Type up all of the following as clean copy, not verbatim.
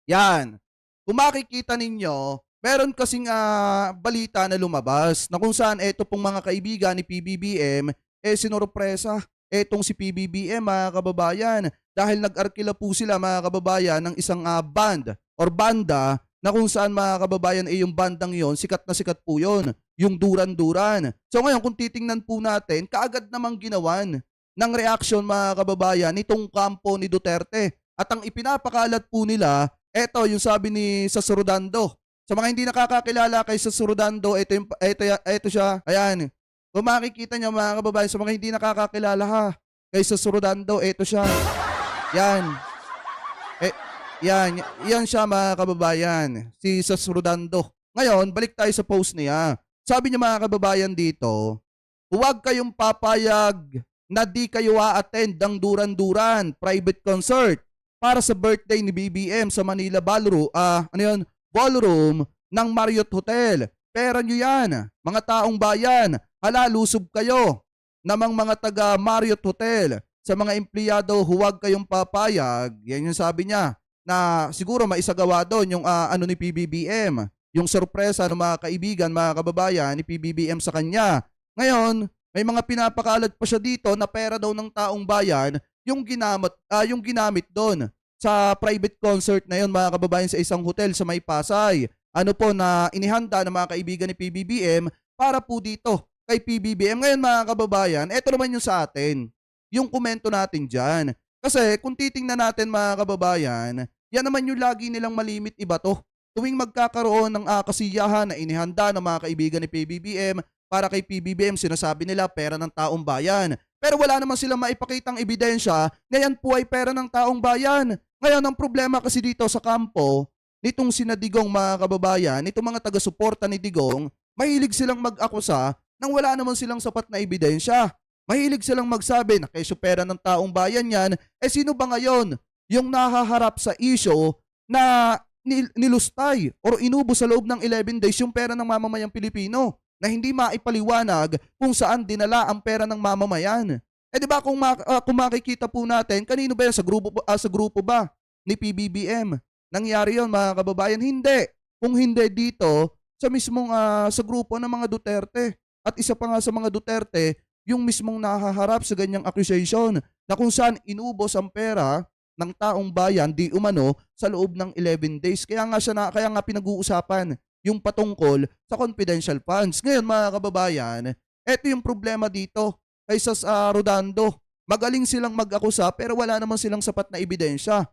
Yan. Kung makikita ninyo, meron kasing balita na lumabas na kung saan eto pong mga kaibigan ni PBBM, sinurpresa etong si PBBM mga kababayan. Dahil nag-arkila po sila mga kababayan ng isang band or banda na kung saan mga kababayan yung bandang yon sikat na sikat po yon, yung Duran Duran. So ngayon kung titingnan po natin, kaagad namang ginawan ng reaction mga kababayan nitong kampo ni Duterte. At ang ipinapakalat po nila, eto yung sabi ni Sasurudando. Sa mga hindi nakakakilala kay Sasurudando, ito siya. Ayan. Kung makikita niyo mga kababayan, sa mga hindi nakakakilala kay Sasurudando, ito siya. Yan. Eh, yan siya mga kababayan, si Sasurudando. Ngayon, balik tayo sa post niya. Sabi niya mga kababayan dito, huwag kayong papayag na di kayo a-attend ng Duran-Duran private concert para sa birthday ni BBM sa Manila Ballroom ng Marriott Hotel. Pera nyo yan, mga taong bayan. Hala, lusob kayo namang mga taga Marriott Hotel. Sa mga empleyado, huwag kayong papayag. Yan yung sabi niya na siguro maisagawa doon yung ni PBBM. Yung sorpresa ng mga kaibigan, mga kababayan ni PBBM sa kanya. Ngayon, may mga pinapakalat pa siya dito na pera daw ng taong bayan yung ginamit doon sa private concert na yun mga kababayan sa isang hotel sa May Pasay. Ano po na inihanda ng mga kaibigan ni PBBM para po dito kay PBBM. Ngayon mga kababayan, eto naman yung sa atin, yung komento natin dyan. Kasi kung titingnan natin mga kababayan, yan naman yung lagi nilang malimit iba to. Tuwing magkakaroon ng kasiyahan na inihanda ng mga kaibigan ni PBBM, para kay PBBM, sinasabi nila pera ng taong bayan. Pero wala naman silang maipakitang ebidensya na yan po ay pera ng taong bayan. Ngayon, ang problema kasi dito sa kampo, nitong sina Digong mga kababayan, nitong mga taga-suporta ni Digong, mahilig silang mag-akusa nang wala naman silang sapat na ebidensya. Mahilig silang magsabi na kesyo pera ng taong bayan yan, sino ba ngayon yung nahaharap sa issue na nilustay or inubo sa loob ng 11 days yung pera ng mamamayang Pilipino na hindi maipaliwanag kung saan dinala ang pera ng mamamayan. Di ba kung makikita po natin, kanino ba yan? Sa grupo ba ni PBBM? Nangyari yon mga kababayan? Hindi. Kung hindi dito, sa mismong sa grupo ng mga Duterte. At isa pa nga sa mga Duterte, yung mismong nahaharap sa ganyang accusation na kung saan inubos ang pera ng taong bayan di umano sa loob ng 11 days. Kaya nga pinag-uusapan yung patungkol sa confidential funds. Ngayon mga kababayan, eto yung problema dito kay Rodando. Magaling silang mag-akusa pero wala naman silang sapat na ebidensya.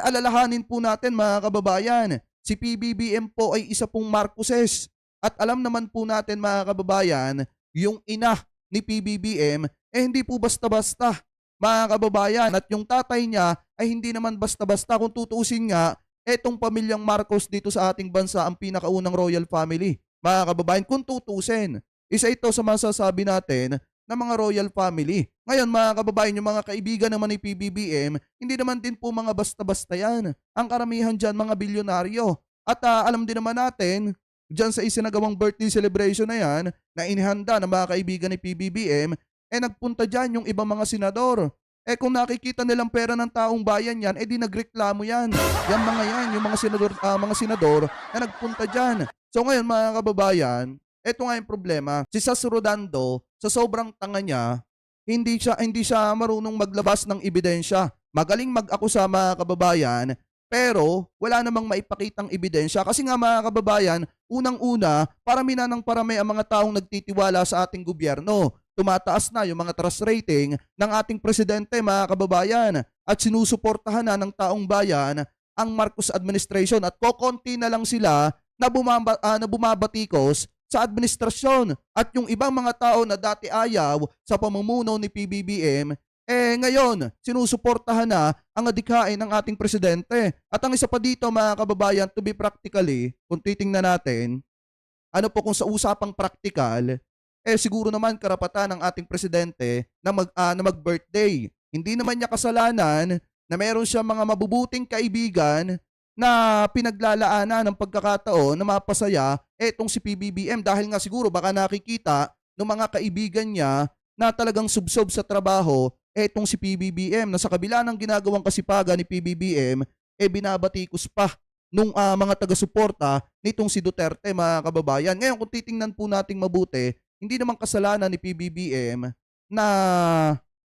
Alalahanin po natin mga kababayan, si PBBM po ay isa pong Marcoses. At alam naman po natin mga kababayan, yung ina ni PBBM hindi po basta-basta mga kababayan. At yung tatay niya ay hindi naman basta-basta. Kung tutuusin nga, etong pamilyang Marcos dito sa ating bansa ang pinakaunang royal family. Mga kababayan, kung tutuusin, isa ito sa masasabi natin na mga royal family. Ngayon mga kababayan, yung mga kaibigan naman ni PBBM, hindi naman din po mga basta-basta yan. Ang karamihan dyan mga bilyonaryo. At alam din naman natin, dyan sa isinagawang birthday celebration na yan, na inihanda ng mga kaibigan ni PBBM, nagpunta dyan yung ibang mga senador. Kung nakikita nilang pera ng taong bayan yan, di nagreklamo yan. Yung mga senador na nagpunta dyan. So ngayon mga kababayan, eto nga yung problema. Si Sasurudando, sa sobrang tanga niya, hindi siya marunong maglabas ng ebidensya. Magaling mag-akusa mga kababayan, pero wala namang maipakitang ebidensya. Kasi nga mga kababayan, unang-una, parami na ng parami ang mga taong nagtitiwala sa ating gobyerno. Tumataas na yung mga trust rating ng ating presidente mga kababayan at sinusuportahan na ng taong bayan ang Marcos administration at kokonti na lang sila na bumabatikos sa administrasyon at yung ibang mga tao na dati ayaw sa pamumuno ni PBBM ngayon sinusuportahan na ang adhikain ng ating presidente. At ang isa pa dito mga kababayan, to be practically, kung titingnan natin, kung sa usapang praktikal, siguro naman karapatan ng ating presidente na mag-birthday. Hindi naman niya kasalanan na meron siya mga mabubuting kaibigan na pinaglalaanan ng pagkakataon na mapasaya etong si PBBM dahil nga siguro baka nakikita ng mga kaibigan niya na talagang subsob sa trabaho etong si PBBM na sa kabila ng ginagawang kasipagan ni PBBM, binabatikos pa nung mga taga-suporta nitong si Duterte, mga kababayan. Ngayon, kung titingnan po nating mabuti, hindi naman kasalanan ni PBBM na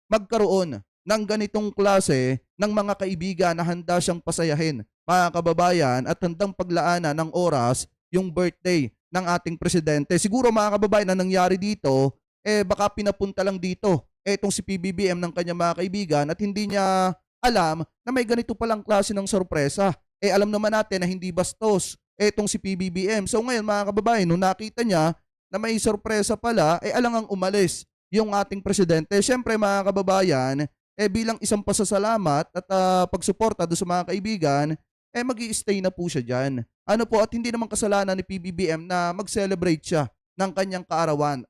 magkaroon ng ganitong klase ng mga kaibigan na handa siyang pasayahin, mga kababayan, at handang paglaanan ng oras yung birthday ng ating presidente. Siguro, mga kababayan, na nangyari dito, baka pinapunta lang dito etong si PBBM ng kanyang mga kaibigan at hindi niya alam na may ganito palang klase ng sorpresa. Alam naman natin na hindi bastos etong si PBBM. So ngayon, mga kababayan, nung nakita niya na may sorpresa pala, alangang umalis yung ating presidente. Siyempre, mga kababayan, bilang isang pasasalamat at pagsuporta doon sa mga kaibigan, mag-i-stay na po siya dyan. Ano po, at hindi naman kasalanan ni PBBM na mag-celebrate siya ng kanyang kaarawan.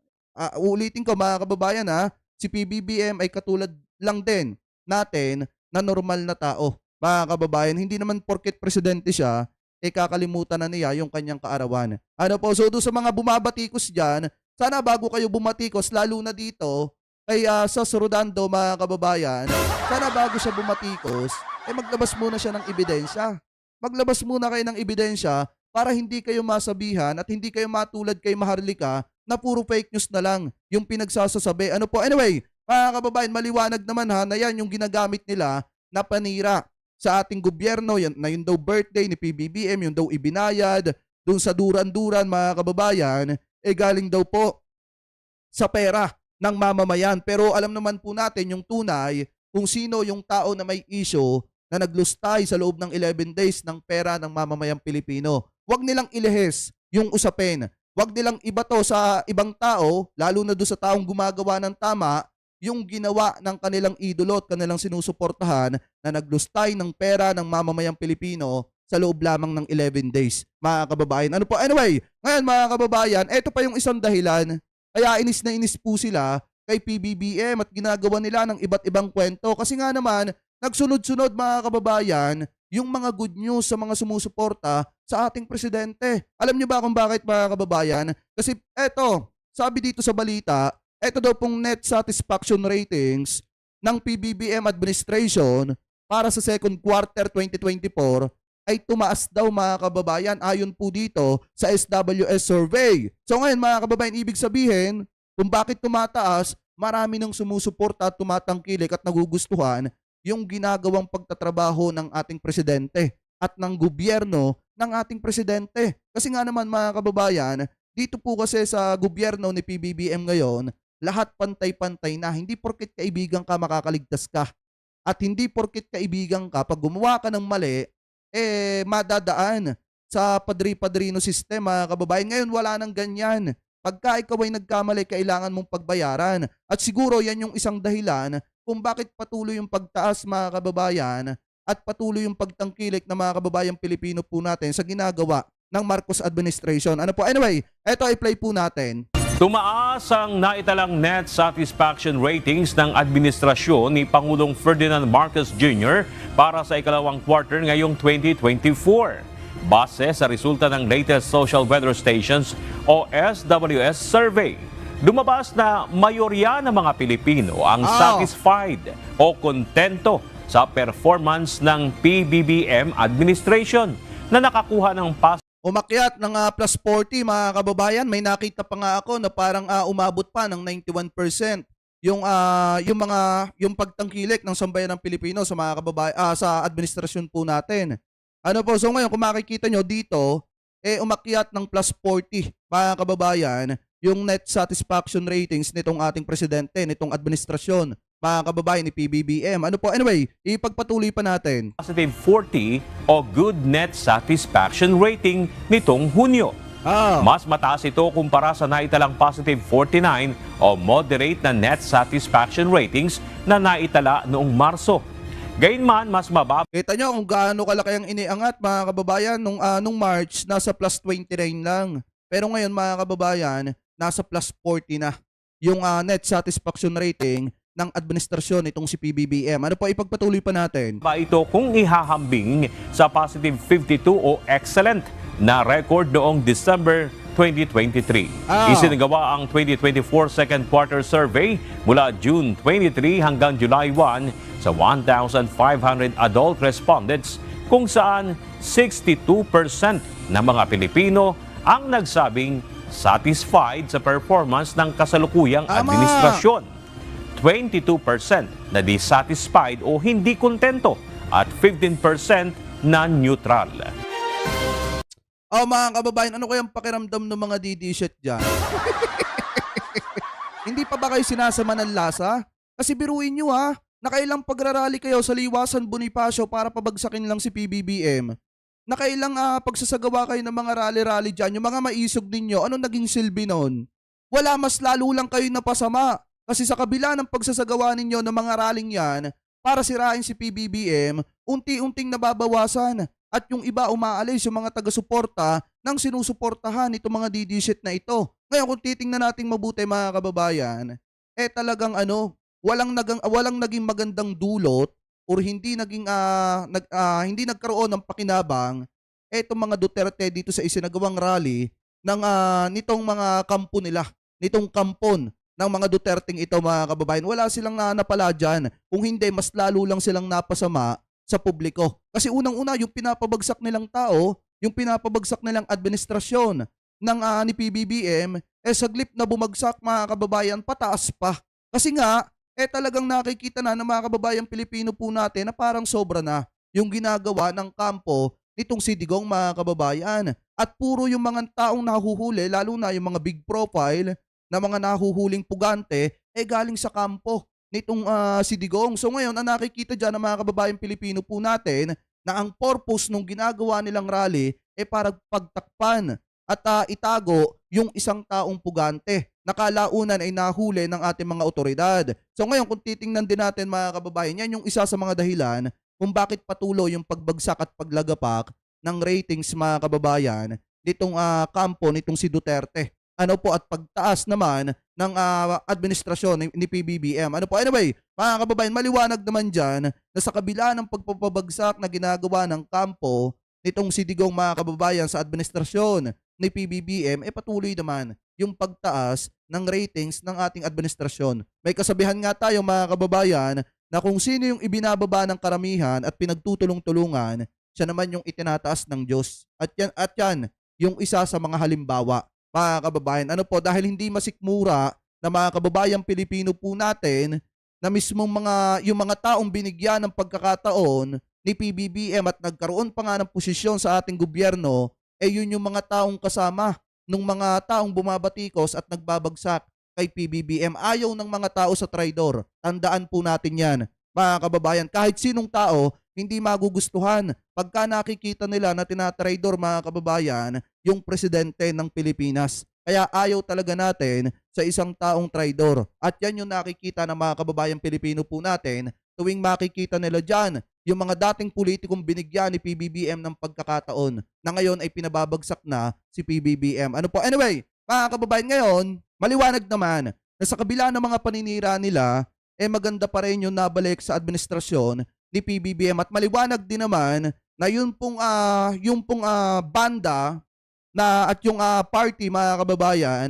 Uulitin ko, mga kababayan, si PBBM ay katulad lang din natin na normal na tao. Mga kababayan, hindi naman porket presidente siya, kakalimutan na niya yung kanyang kaarawan. Ano po, so doon sa mga bumabatikos dyan, sana bago kayo bumatikos, lalo na dito, kay sa Rodando, mga kababayan, sana bago siya bumatikos, maglabas muna siya ng ebidensya. Maglabas muna kayo ng ebidensya para hindi kayo masabihan at hindi kayo matulad kay Maharlika na puro fake news na lang yung pinagsasasabi. Ano po? Anyway, mga kababayan, maliwanag naman na yan yung ginagamit nila na panira sa ating gobyerno, yan, na yung daw birthday ni PBBM, yung daw ibinayad, dun sa duran-duran, mga kababayan, galing daw po sa pera ng mamamayan. Pero alam naman po natin yung tunay kung sino yung tao na may issue na naglustay sa loob ng 11 days ng pera ng mamamayang Pilipino. Huwag nilang ilihis yung usapin. Huwag nilang ibato sa ibang tao, lalo na doon sa taong gumagawa ng tama, yung ginawa ng kanilang idolo at kanilang sinusuportahan na naglustay ng pera ng mamamayang Pilipino sa loob lamang ng 11 days, mga kababayan. Ano po? Anyway, ngayon, mga kababayan, eto pa yung isang dahilan. Kaya inis na inis po sila kay PBBM at ginagawa nila ng iba't ibang kwento. Kasi nga naman, nagsunod-sunod, mga kababayan, yung mga good news sa mga sumusuporta sa ating presidente. Alam niyo ba kung bakit, mga kababayan? Kasi eto, sabi dito sa balita, eto daw pong net satisfaction ratings ng PBBM administration para sa second quarter 2024 ay tumaas daw, mga kababayan, ayon po dito sa SWS survey. So ngayon, mga kababayan, ibig sabihin kung bakit tumataas, marami ng sumusuporta at tumatangkilik at nagugustuhan yung ginagawang pagtatrabaho ng ating presidente at ng gobyerno ng ating presidente. Kasi nga naman, mga kababayan, dito po kasi sa gobyerno ni PBBM ngayon, lahat pantay-pantay na. Hindi porket kaibigan ka makakaligtas ka. At hindi porket kaibigan ka, pag gumawa ka ng mali, madadaan sa padri-padrino system, mga kababayan. Ngayon, wala nang ganyan. Pagka ikaw ay nagkamali, kailangan mong pagbayaran. At siguro yan yung isang dahilan kung bakit patuloy yung pagtaas, mga kababayan, at patuloy yung pagtangkilik ng mga kababayang Pilipino po natin sa ginagawa ng Marcos administration. Ano po? Anyway, eto i-play po natin. Tumaas ang naitalang net satisfaction ratings ng administrasyon ni Pangulong Ferdinand Marcos Jr. para sa ikalawang quarter ngayong 2024. Base sa resulta ng latest Social Weather Stations o SWS survey, lumabas na mayorya ng mga Pilipino ang satisfied o kontento sa performance ng PBBM administration na nakakuha ng Umakyat ng plus 40, mga kababayan. May nakita pa nga ako na parang umabot pa ng 91% yung pagtangkilik ng sambayan ng Pilipino sa mga kababayan sa administrasyon po natin. Ano po, so ngayon kung makikita nyo dito, umakyat ng plus 40, mga kababayan, yung net satisfaction ratings nitong ating presidente, nitong administrasyon, mga kababayan, ni PBBM. Ano po, anyway, ipagpatuloy pa natin. Positive 40 o good net satisfaction rating nitong Hunyo. Mas mataas ito kumpara sa naitalang positive 49 o moderate na net satisfaction ratings na naitala noong Marso. Gayunman, mas mababa. Kita nyo kung gaano kalaki ang iniangat, mga kababayan, nung March, nasa plus 29 lang. Pero ngayon, mga kababayan, nasa plus 40 na yung net satisfaction rating ng administrasyon itong si PBBM. Ano po, ipagpatuloy pa natin. Ito kung ihahambing sa positive 52 o excellent na record noong December 2023. Isinagawa ang 2024 second quarter survey mula June 23 hanggang July 1 sa 1,500 adult respondents kung saan 62% ng mga Pilipino ang nagsabing satisfied sa performance ng kasalukuyang Tama. administrasyon. 22% na dissatisfied o hindi kontento at 15% na neutral. Mga kababayan, ano kayang pakiramdam ng mga DD-shit dyan? Hindi pa ba kayo sinasama ng lasa? Kasi biruin nyo nakailang pagrarally kayo sa Liwasan Bonifacio para pabagsakin lang si PBBM. Nakailang pagsasagawa kayo ng mga rally-rally dyan, yung mga maisog ninyo, ano naging silbi nun? Wala, mas lalo lang kayo napasama. Kasi sa kabila ng pagsasagawa ninyo ng mga rallying yan, para sirain si PBBM, unti-unting nababawasan. At yung iba umaalis, yung mga taga-suporta ng sinusuportahan itong mga DD-shit na ito. Ngayon kung titingnan natin mabuti mga kababayan, talagang walang naging magandang dulot or hindi hindi nagkaroon ng pakinabang etong mga Duterte dito sa isinagawang rally ng nitong mga kampo nila, nitong kampon ng mga Duterteng ito mga kababayan. Wala silang napala dyan. Kung hindi, mas lalo lang silang napasama sa publiko. Kasi unang-una, yung pinapabagsak nilang tao, yung pinapabagsak nilang administrasyon ng ni PBBM, saglip na bumagsak mga kababayan, pataas pa. Kasi nga, talagang nakikita na ng mga kababayang Pilipino po natin na parang sobra na yung ginagawa ng kampo nitong si Digong mga kababayan. At puro yung mga taong nahuhuli, lalo na yung mga big profile na mga nahuhuling pugante, galing sa kampo nitong si Digong. So ngayon, ang nakikita dyan ng mga kababayang Pilipino po natin na ang purpose nung ginagawa nilang rally para pagtakpan at itago yung isang taong pugante na kalaunan ay nahuli ng ating mga otoridad. So ngayon, kung titingnan din natin mga kababayan, yan yung isa sa mga dahilan kung bakit patuloy yung pagbagsak at paglagapak ng ratings mga kababayan nitong kampo nitong si Duterte. Ano po, at pagtaas naman ng administrasyon ni PBBM. Ano po, anyway, mga kababayan, maliwanag naman dyan na sa kabila ng pagpapabagsak na ginagawa ng kampo nitong si Digong mga kababayan sa administrasyon ni PBBM, patuloy naman yung pagtaas ng ratings ng ating administrasyon. May kasabihan nga tayo mga kababayan na kung sino yung ibinababa ng karamihan at pinagtutulong-tulungan, siya naman yung itinataas ng Diyos. At yan yung isa sa mga halimbawa. Mga kababayan, ano po, dahil hindi masikmura na mga kababayang Pilipino po natin na mismong yung mga taong binigyan ng pagkakataon ni PBBM at nagkaroon pa nga ng posisyon sa ating gobyerno, yun yung mga taong kasama nung mga taong bumabatikos at nagbabagsak kay PBBM. Ayaw ng mga tao sa traidor. Tandaan po natin yan, mga kababayan. Kahit sinong tao, hindi magugustuhan pagka nakikita nila na tinatraidor mga kababayan yung presidente ng Pilipinas. Kaya ayaw talaga natin sa isang taong traidor. At yan yung nakikita ng mga kababayang Pilipino po natin tuwing makikita nila dyan yung mga dating politikong binigyan ni PBBM ng pagkakataon na ngayon ay pinababagsak na si PBBM. Ano po? Anyway, mga kababayan, ngayon, maliwanag naman na sa kabila ng mga paninira nila, maganda pa rin yung nabalik sa administrasyon ni PBBM at maliwanag din naman na yung pong banda na at yung party mga kababayan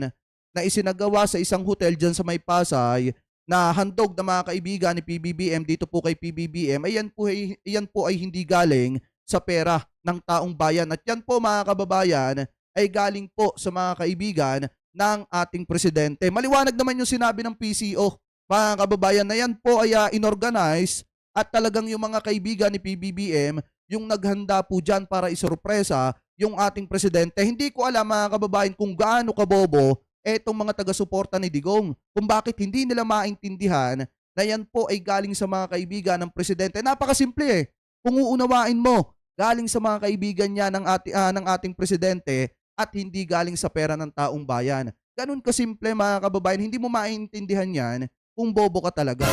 na isinagawa sa isang hotel dyan sa May Pasay na handog na mga kaibigan ni PBBM dito po kay PBBM, yan po ay hindi galing sa pera ng taong bayan. At yan po mga kababayan ay galing po sa mga kaibigan ng ating presidente. Maliwanag naman yung sinabi ng PCO mga kababayan na yan po ay inorganize at talagang yung mga kaibigan ni PBBM yung naghanda po dyan para isorpresa yung ating presidente. Hindi ko alam mga kababayan kung gaano kabobo etong mga taga-suporta ni Digong. Kung bakit hindi nila maintindihan na yan po ay galing sa mga kaibigan ng presidente. Napakasimple Kung uunawain mo, galing sa mga kaibigan niya ng ating presidente at hindi galing sa pera ng taong bayan. Ganun kasimple mga kababayan. Hindi mo maintindihan yan kung bobo ka talaga.